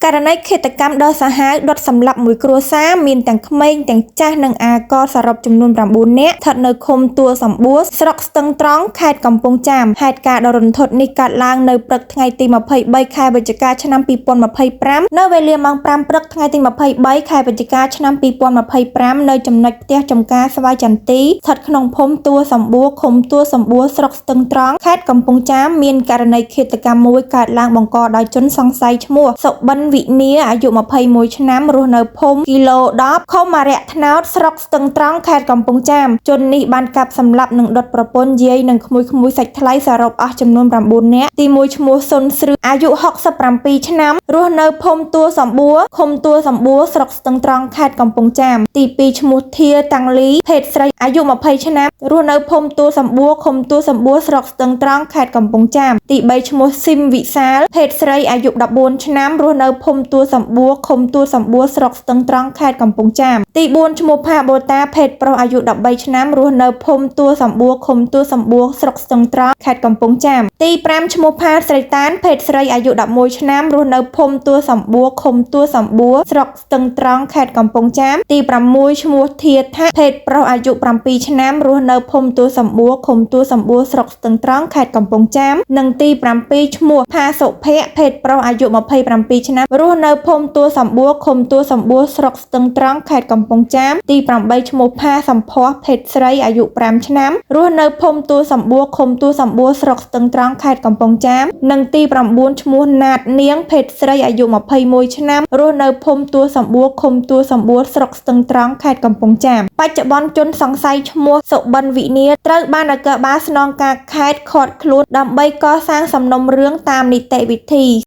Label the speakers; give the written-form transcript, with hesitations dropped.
Speaker 1: ករណីឃាតកម្មដ៏សាហាវដុតសម្លាប់មួយគ្រួសារមានទាំងក្មេងទាំងចាស់និងអាករសរុបចំនួន9នាក់ស្ថិតនៅឃុំទួលសម្បួរស្រុកស្ទឹងត្រង់ខេត្តកំពង់ចាមហេតុការណ៍ដ៏រន្ធត់នេះកើតឡើងនៅព្រឹកថ្ងៃទី23ខែវិច្ឆិកាឆ្នាំ2025នៅវេលាម៉ោង5ព្រឹកថ្ងៃទី23ខែវិច្ឆិកាឆ្នាំ2025នៅចំណុចផ្ទះចំការស្វាយចន្ទីស្ថិតក្នុងភូមិទួលសម្បួរឃុំទួលសម្បួរស្រុកស្ទឹងត្រង់ខេត្តកំពង់ចាមមានករណីឃាតកម្មមួយកើតឡើងបង្កដោយជនសង្ស័យឈ្មោះសុបិនវិនាអាយុ21ឆ្នាំរស់នៅភូមិគីឡូ10ខុំអារៈថ្នោតស្រុកស្ទឹងត្រង់ខេត្តកំពង់ចាមជននេះបានកាប់សម្លាប់និងដុតប្រពន្ធយាយនិងក្មួយសាច់ថ្លៃសរុបអស់ចំនួន9នាក់ទី1ឈ្មោះសុនស្រឿអាយុ67ឆ្នាំរស់នៅភូមិទួលសម្បួរឃុំទួលសម្បួរស្រុកស្ទឹងត្រង់ខេត្តកំពង់ចាមទី2ឈ្មោះធាតាំងលីភេទស្រីអាយុ20ឆ្នាំរស់នៅភូមិទួលសម្បួរឃុំទួលសម្បួរស្រុកស្ទឹងត្រង់ខេត្តកំពង់ចាមទី3ឈ្មោះស៊ីមវិសាលភេទស្រីអាយុ14ឆ្នាំរស់នៅភូមិទួលសម្បួរឃុំទួលសម្បួរស្រុកស្ទឹងត្រង់ខេត្តកំពង់ចាមទី4ឈ្មោះផាបូតាភេទប្រុសអាយុ13ឆ្នាំរស់នៅភូមិទួលសម្បួរឃុំទួលសម្បួរស្រុកស្ទឹងត្រង់ខេត្តកំពង់ចាមទី5ឈ្មោះផាស្រីតានភេទស្រីអាយុ11ឆ្នាំរស់នៅភូមិទួលសម្បួរឃុំទួលសម្បួរស្រុកស្ទឹងត្រង់ខេត្តកំពង់ចាមទី6ឈ្មោះធាថាភេទប្រុសអាយុ7ឆ្នាំរស់នៅភូមិទួលសម្បួរឃុំទួលសម្បួរស្រុកស្ទឹងត្រង់ខេត្តកំពង់ចាមនិងទី7ឈ្មោះផាសុភ័ក្រភេទប្រុសអាយុ27ឆ្នាំរស់នៅភូមិទួលសម្បួរឃុំទួលសម្បួរស្រុកស្ទឹងត្រង់ខេត្តកំពង់ចាមទី8ឈ្មោះផាសំភ័សភេទស្រីអាយុ5ឆ្នាំរស់នៅភូមិទួលសម្បួរឃុំទួលសម្បួរស្រុកស្ទឹងត្រង់ខេត្តកំពង់ចាមនិងទី9ឈ្មោះណាតនាងភេទស្រីអាយុ21ឆ្នាំរស់នៅភូមិទួលសម្បួរឃុំទួលសម្បួរស្រុកស្ទឹងត្រង់ខេត្តកំពង់ចាមបច្ចុប្បន្នជនសង្ស័យឈ្មោះសុបិនវិនាត្រូវបាននគរបាលស្នងការខេត្តឃាត់ខ្លួនដើម្បីកសាងសំណុំរឿងតាមនីតិវិធី